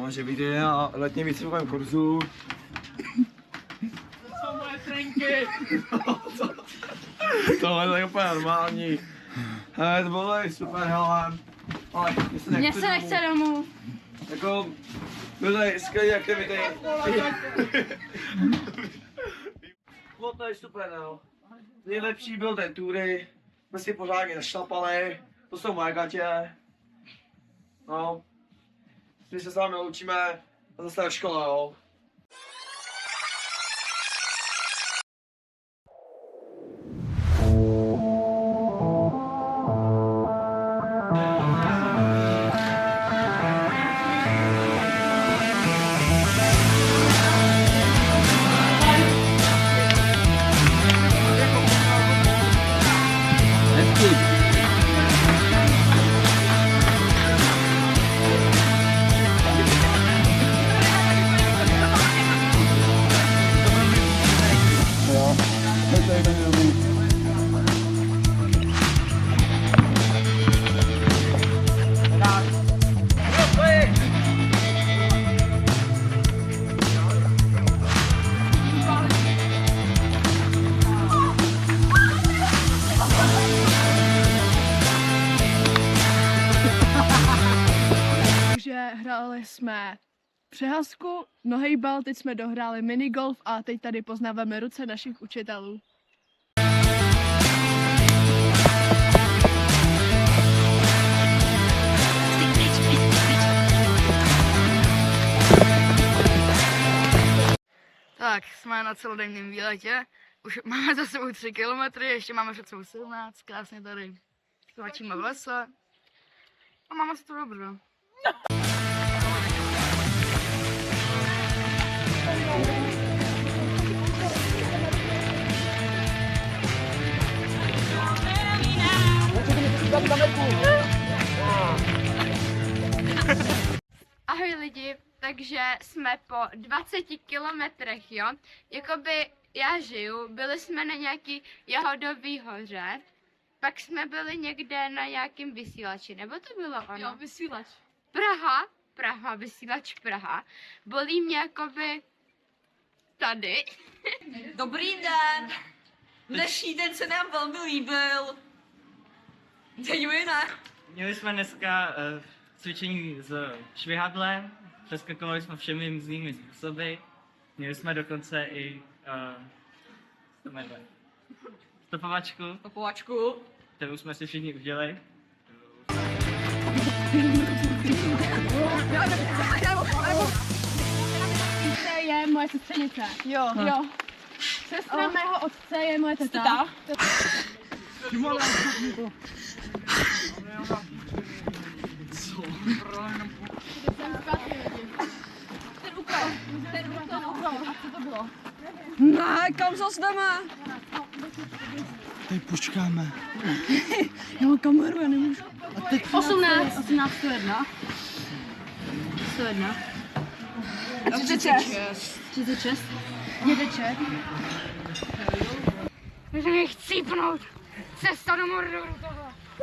no, že vyjde na letním výcvikovém kurzu. To jsou moje trenky! Tohle je úplně normální. Hele, to bylo super, hele. Ale Mně se nechce domů. Jako, byly skvělé aktivity. Bylo to super, no. Nejlepší byl ten tury. Jsme si pořádně našlapali. To jsou moje gatě. No. My se s vámi loučíme a zase v škole, jo. Hráli jsme přehazku, nohejbal, teď jsme dohráli minigolf a teď tady poznáváme ruce našich učitelů. Tak, jsme na celodenním výletě, už máme za sebou 3 kilometry, ještě máme před sebou 17, krásně tady kvačíme v lese a máme se to dobře. Ahoj lidi, takže jsme po 20 kilometrech, jo, jakoby já žiju, byli jsme na nějaký Jahodový hoře, pak jsme byli někde na nějakým vysílači, nebo to bylo ono? Jo, vysílač. Praha, vysílač Praha, bolí mě jakoby tady. Dobrý den! Dnešní den se nám velmi líbil. Dějujeme. Měli jsme dneska cvičení s švihadlem, přeskakovali jsme všemi různými způsoby. Měli jsme dokonce i stopovačku, kterou jsme si všichni udělali. To je moje sestřenice. Jo. Sestra mého otce je moje teta. Ten úkol. A co to bylo? Ne, kam zas jdeme? Teď počkáme. Já mám kameru, já nemůžu. 18, 101. 101. 36. 36. Dědeček. Takže mě chcípnout. Cesta do Mordoru tohle.